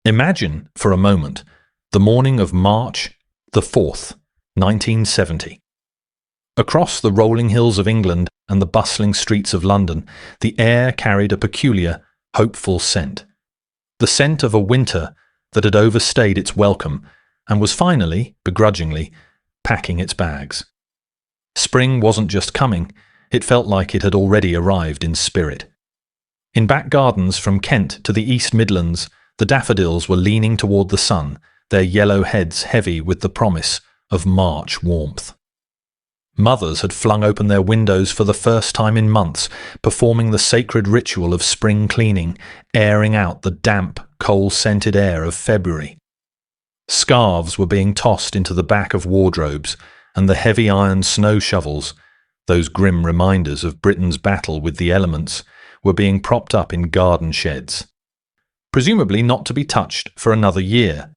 Imagine, for a moment, the morning of March the 4th, 1970. Across the rolling hills of England and the bustling streets of London, the air carried a peculiar, hopeful scent. The scent of a winter that had overstayed its welcome and was finally, begrudgingly, packing its bags. Spring wasn't just coming, it felt like it had already arrived in spirit. In back gardens from Kent to the East Midlands, the daffodils were leaning toward the sun, their yellow heads heavy with the promise of March warmth. Mothers had flung open their windows for the first time in months, performing the sacred ritual of spring cleaning, airing out the damp, coal-scented air of February. Scarves were being tossed into the back of wardrobes, and the heavy iron snow shovels, those grim reminders of Britain's battle with the elements, were being propped up in garden sheds, presumably not to be touched for another year.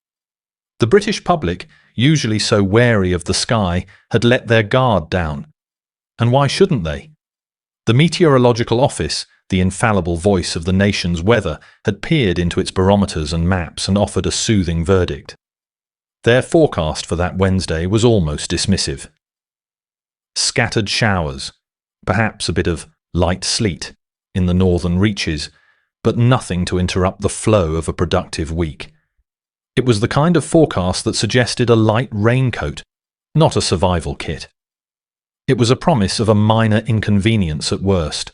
The British public, usually so wary of the sky, had let their guard down. And why shouldn't they? The Meteorological Office, the infallible voice of the nation's weather, had peered into its barometers and maps and offered a soothing verdict. Their forecast for that Wednesday was almost dismissive. Scattered showers, perhaps a bit of light sleet in the northern reaches, but nothing to interrupt the flow of a productive week. It was the kind of forecast that suggested a light raincoat, not a survival kit. It was a promise of a minor inconvenience at worst.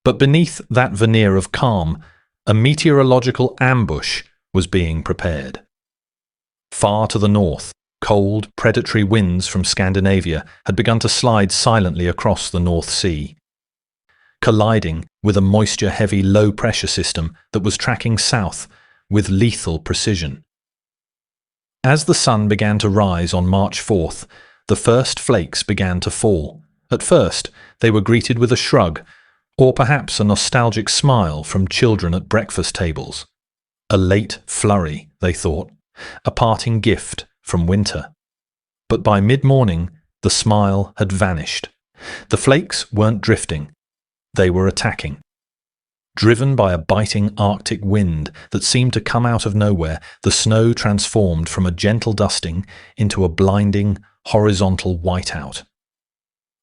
But beneath that veneer of calm, a meteorological ambush was being prepared. Far to the north, cold, predatory winds from Scandinavia had begun to slide silently across the North Sea, colliding with a moisture-heavy low-pressure system that was tracking south with lethal precision. As the sun began to rise on March 4th, the first flakes began to fall. At first, they were greeted with a shrug, or perhaps a nostalgic smile from children at breakfast tables. A late flurry, they thought, a parting gift from winter. But by mid-morning, the smile had vanished. The flakes weren't drifting. They were attacking. Driven by a biting Arctic wind that seemed to come out of nowhere, the snow transformed from a gentle dusting into a blinding, horizontal whiteout.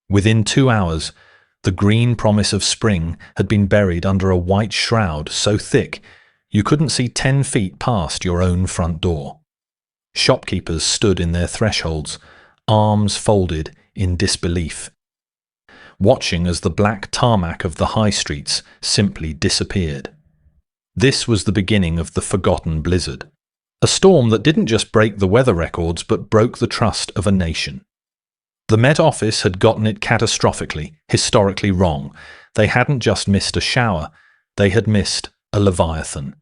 Within 2 hours, the green promise of spring had been buried under a white shroud so thick you couldn't see 10 feet past your own front door. Shopkeepers stood in their thresholds, arms folded in disbelief, watching as the black tarmac of the high streets simply disappeared. This was the beginning of the forgotten blizzard, a storm that didn't just break the weather records but broke the trust of a nation. The Met Office had gotten it catastrophically, historically wrong. They hadn't just missed a shower, they had missed a Leviathan.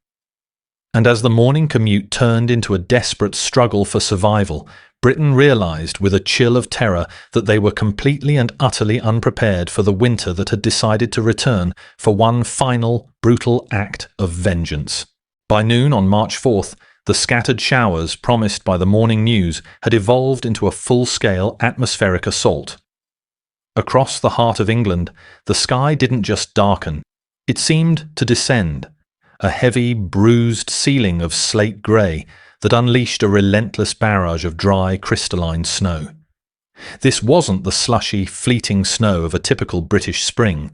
And as the morning commute turned into a desperate struggle for survival, Britain realised with a chill of terror that they were completely and utterly unprepared for the winter that had decided to return for one final, brutal act of vengeance. By noon on March 4th, the scattered showers promised by the morning news had evolved into a full-scale atmospheric assault. Across the heart of England, the sky didn't just darken, it seemed to descend, a heavy, bruised ceiling of slate grey that unleashed a relentless barrage of dry, crystalline snow. This wasn't the slushy, fleeting snow of a typical British spring.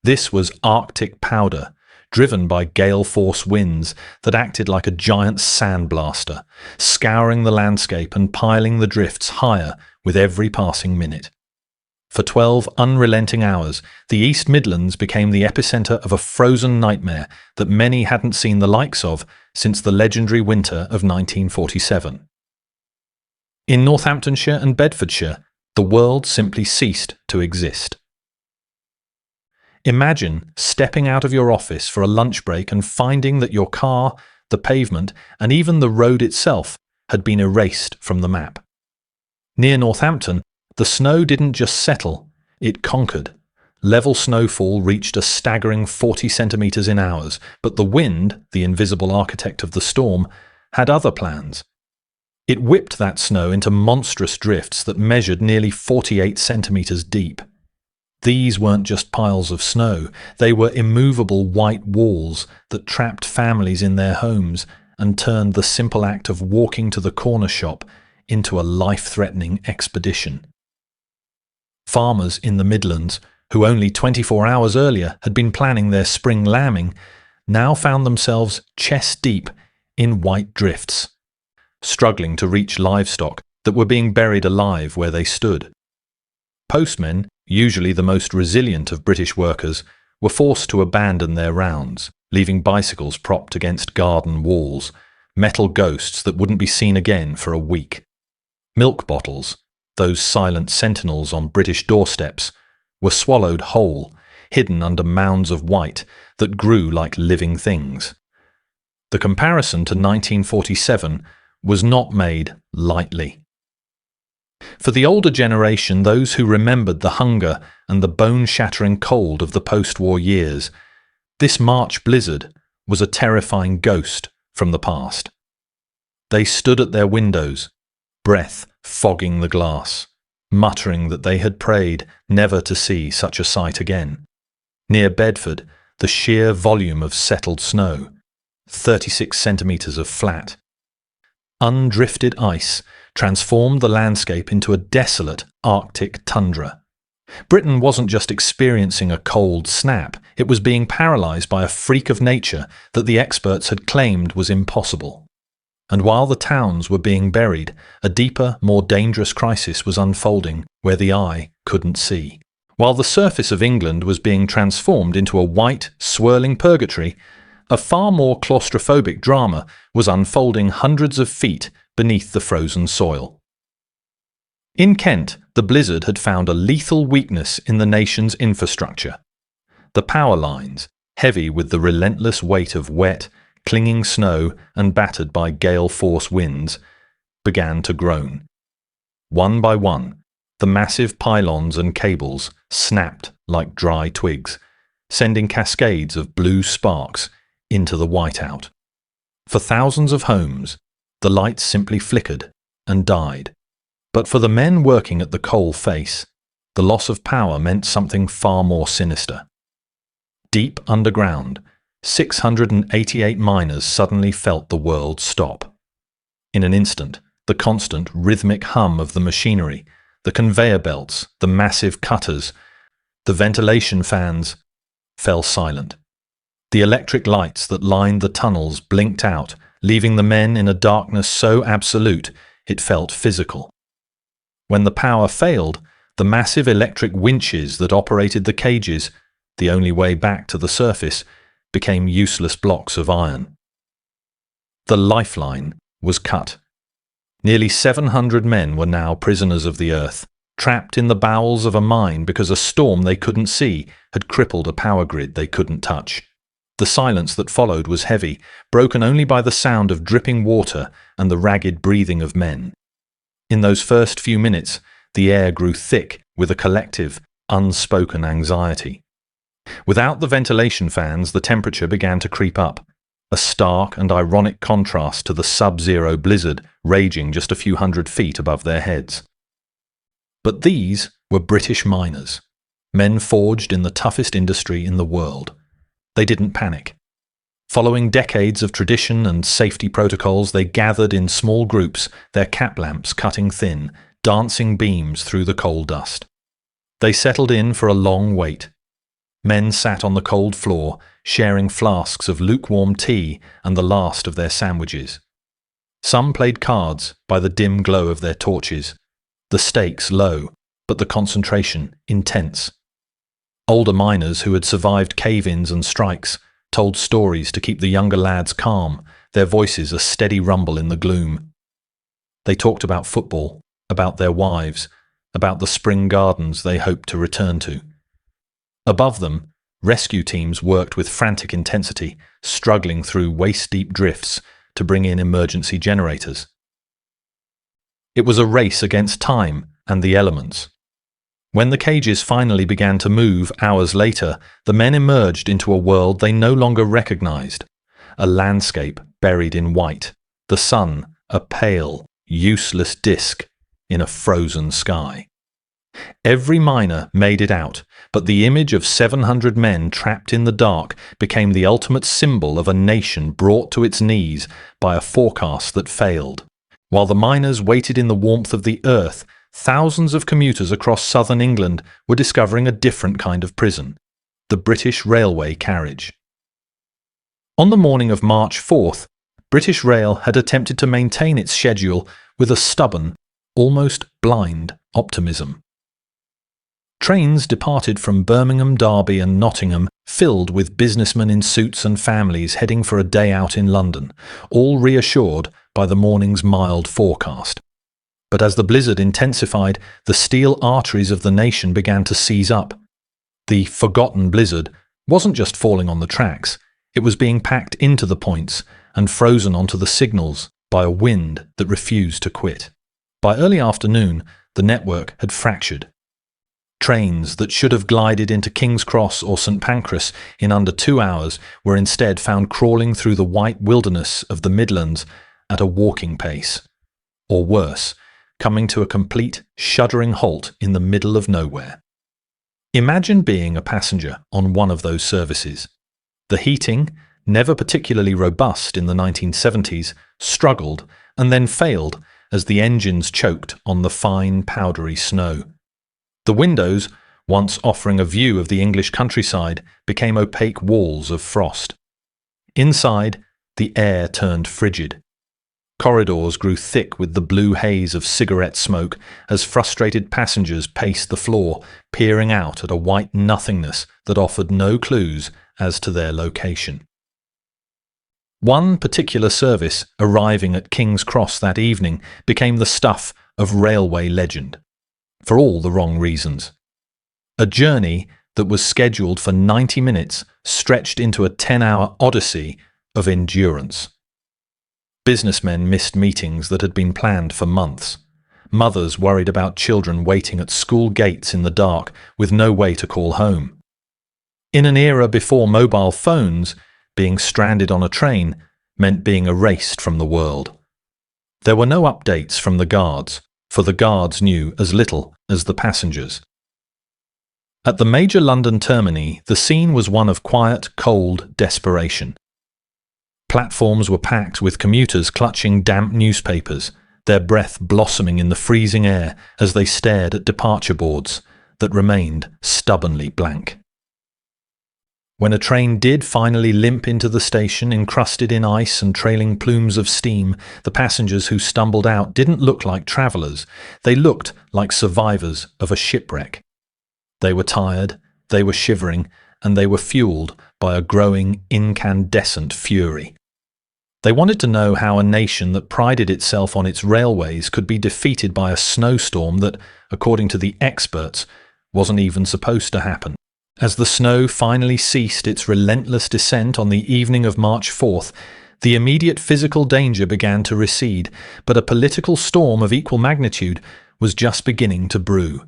This was Arctic powder, driven by gale-force winds that acted like a giant sandblaster, scouring the landscape and piling the drifts higher with every passing minute. For 12 unrelenting hours, the East Midlands became the epicentre of a frozen nightmare that many hadn't seen the likes of since the legendary winter of 1947. In Northamptonshire and Bedfordshire, the world simply ceased to exist. Imagine stepping out of your office for a lunch break and finding that your car, the pavement, and even the road itself had been erased from the map. Near Northampton, the snow didn't just settle, it conquered. Level snowfall reached a staggering 40 centimetres in hours, but the wind, the invisible architect of the storm, had other plans. It whipped that snow into monstrous drifts that measured nearly 48 centimetres deep. These weren't just piles of snow, they were immovable white walls that trapped families in their homes and turned the simple act of walking to the corner shop into a life-threatening expedition. Farmers in the Midlands, who only 24 hours earlier had been planning their spring lambing, now found themselves chest-deep in white drifts, struggling to reach livestock that were being buried alive where they stood. Postmen, usually the most resilient of British workers, were forced to abandon their rounds, leaving bicycles propped against garden walls, metal ghosts that wouldn't be seen again for a week. Milk bottles, those silent sentinels on British doorsteps, were swallowed whole, hidden under mounds of white that grew like living things. The comparison to 1947 was not made lightly. For the older generation, those who remembered the hunger and the bone-shattering cold of the post-war years, this March blizzard was a terrifying ghost from the past. They stood at their windows, breath fogging the glass, muttering that they had prayed never to see such a sight again. Near Bedford, the sheer volume of settled snow, 36 centimetres of flat, undrifted ice, transformed the landscape into a desolate Arctic tundra. Britain wasn't just experiencing a cold snap, it was being paralysed by a freak of nature that the experts had claimed was impossible. And while the towns were being buried, a deeper, more dangerous crisis was unfolding where the eye couldn't see. While the surface of England was being transformed into a white, swirling purgatory, a far more claustrophobic drama was unfolding hundreds of feet beneath the frozen soil. In Kent, the blizzard had found a lethal weakness in the nation's infrastructure. The power lines, heavy with the relentless weight of wet, clinging snow and battered by gale-force winds, began to groan. One by one, the massive pylons and cables snapped like dry twigs, sending cascades of blue sparks into the whiteout. For thousands of homes, the lights simply flickered and died. But for the men working at the coal face, the loss of power meant something far more sinister. Deep underground, 688 miners suddenly felt the world stop. In an instant, the constant rhythmic hum of the machinery, the conveyor belts, the massive cutters, the ventilation fans, fell silent. The electric lights that lined the tunnels blinked out, leaving the men in a darkness so absolute it felt physical. When the power failed, the massive electric winches that operated the cages, the only way back to the surface, became useless blocks of iron. The lifeline was cut. Nearly 700 men were now prisoners of the earth, trapped in the bowels of a mine because a storm they couldn't see had crippled a power grid they couldn't touch. The silence that followed was heavy, broken only by the sound of dripping water and the ragged breathing of men. In those first few minutes, the air grew thick with a collective, unspoken anxiety. Without the ventilation fans, the temperature began to creep up, a stark and ironic contrast to the sub-zero blizzard raging just a few hundred feet above their heads. But these were British miners, men forged in the toughest industry in the world. They didn't panic. Following decades of tradition and safety protocols, they gathered in small groups, their cap lamps cutting thin, dancing beams through the coal dust. They settled in for a long wait. Men sat on the cold floor, sharing flasks of lukewarm tea and the last of their sandwiches. Some played cards by the dim glow of their torches, the stakes low, but the concentration intense. Older miners who had survived cave-ins and strikes told stories to keep the younger lads calm, their voices a steady rumble in the gloom. They talked about football, about their wives, about the spring gardens they hoped to return to. Above them, rescue teams worked with frantic intensity, struggling through waist-deep drifts to bring in emergency generators. It was a race against time and the elements. When the cages finally began to move hours later, the men emerged into a world they no longer recognized, a landscape buried in white, the sun a pale, useless disk in a frozen sky. Every miner made it out, but the image of 700 men trapped in the dark became the ultimate symbol of a nation brought to its knees by a forecast that failed. While the miners waited in the warmth of the earth, thousands of commuters across southern England were discovering a different kind of prison: the British railway carriage. On the morning of March 4th, British Rail had attempted to maintain its schedule with a stubborn, almost blind optimism. Trains departed from Birmingham, Derby and Nottingham, filled with businessmen in suits and families heading for a day out in London, all reassured by the morning's mild forecast. But as the blizzard intensified, the steel arteries of the nation began to seize up. The forgotten blizzard wasn't just falling on the tracks, it was being packed into the points and frozen onto the signals by a wind that refused to quit. By early afternoon, the network had fractured. Trains that should have glided into King's Cross or St Pancras in under 2 hours were instead found crawling through the white wilderness of the Midlands at a walking pace. Or worse, coming to a complete, shuddering halt in the middle of nowhere. Imagine being a passenger on one of those services. The heating, never particularly robust in the 1970s, struggled and then failed as the engines choked on the fine, powdery snow. The windows, once offering a view of the English countryside, became opaque walls of frost. Inside, the air turned frigid. Corridors grew thick with the blue haze of cigarette smoke as frustrated passengers paced the floor, peering out at a white nothingness that offered no clues as to their location. One particular service arriving at King's Cross that evening became the stuff of railway legend, for all the wrong reasons. A journey that was scheduled for 90 minutes stretched into a 10-hour odyssey of endurance. Businessmen missed meetings that had been planned for months. Mothers worried about children waiting at school gates in the dark with no way to call home. In an era before mobile phones, being stranded on a train meant being erased from the world. There were no updates from the guards, for the guards knew as little as the passengers. At the major London termini, the scene was one of quiet, cold desperation. Platforms were packed with commuters clutching damp newspapers, their breath blossoming in the freezing air as they stared at departure boards that remained stubbornly blank. When a train did finally limp into the station, encrusted in ice and trailing plumes of steam, the passengers who stumbled out didn't look like travellers. They looked like survivors of a shipwreck. They were tired, they were shivering, and they were fueled by a growing incandescent fury. They wanted to know how a nation that prided itself on its railways could be defeated by a snowstorm that, according to the experts, wasn't even supposed to happen. As the snow finally ceased its relentless descent on the evening of March 4th, the immediate physical danger began to recede, but a political storm of equal magnitude was just beginning to brew.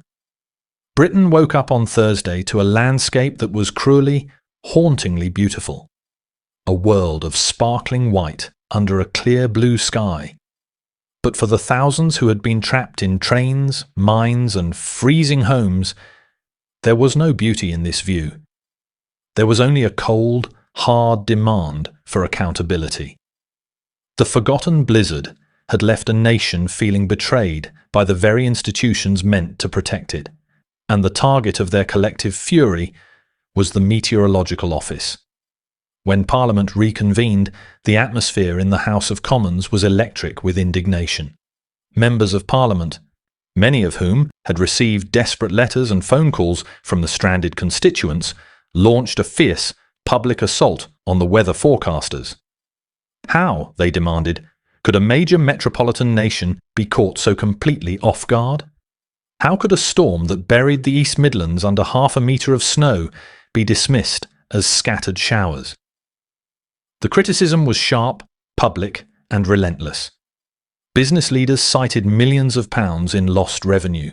Britain woke up on Thursday to a landscape that was cruelly, hauntingly beautiful. A world of sparkling white under a clear blue sky. But for the thousands who had been trapped in trains, mines, and freezing homes, there was no beauty in this view. There was only a cold, hard demand for accountability. The forgotten blizzard had left a nation feeling betrayed by the very institutions meant to protect it, and the target of their collective fury was the Meteorological Office. When Parliament reconvened, the atmosphere in the House of Commons was electric with indignation. Members of Parliament, many of whom had received desperate letters and phone calls from the stranded constituents, launched a fierce public assault on the weather forecasters. How, they demanded, could a major metropolitan nation be caught so completely off guard? How could a storm that buried the East Midlands under 0.5 metre of snow be dismissed as scattered showers? The criticism was sharp, public, and relentless. Business leaders cited millions of pounds in lost revenue.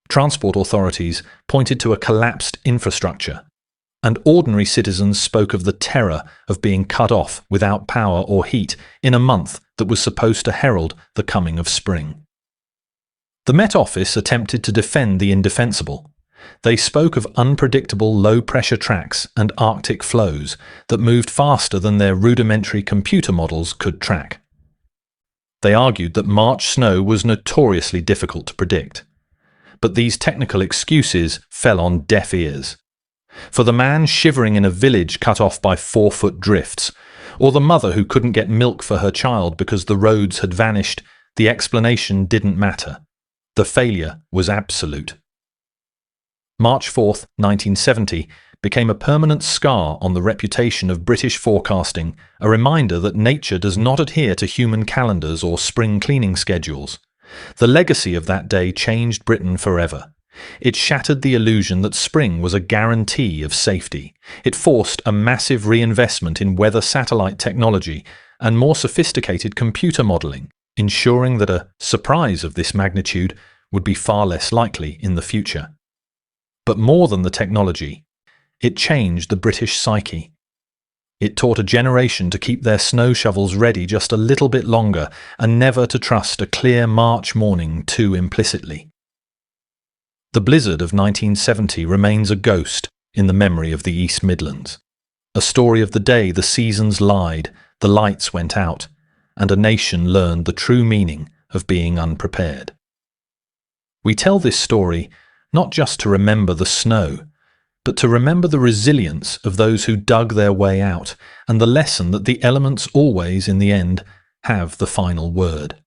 Transport authorities pointed to a collapsed infrastructure, and ordinary citizens spoke of the terror of being cut off without power or heat in a month that was supposed to herald the coming of spring. The Met Office attempted to defend the indefensible. They spoke of unpredictable low-pressure tracks and Arctic flows that moved faster than their rudimentary computer models could track. They argued that March snow was notoriously difficult to predict. But these technical excuses fell on deaf ears. For the man shivering in a village cut off by 4-foot drifts, or the mother who couldn't get milk for her child because the roads had vanished, the explanation didn't matter. The failure was absolute. March 4, 1970, became a permanent scar on the reputation of British forecasting, a reminder that nature does not adhere to human calendars or spring cleaning schedules. The legacy of that day changed Britain forever. It shattered the illusion that spring was a guarantee of safety. It forced a massive reinvestment in weather satellite technology and more sophisticated computer modelling, ensuring that a surprise of this magnitude would be far less likely in the future. But more than the technology, it changed the British psyche. It taught a generation to keep their snow shovels ready just a little bit longer and never to trust a clear March morning too implicitly. The blizzard of 1970 remains a ghost in the memory of the East Midlands, a story of the day the seasons lied, the lights went out, and a nation learned the true meaning of being unprepared. We tell this story not just to remember the snow, but to remember the resilience of those who dug their way out and the lesson that the elements always, in the end, have the final word.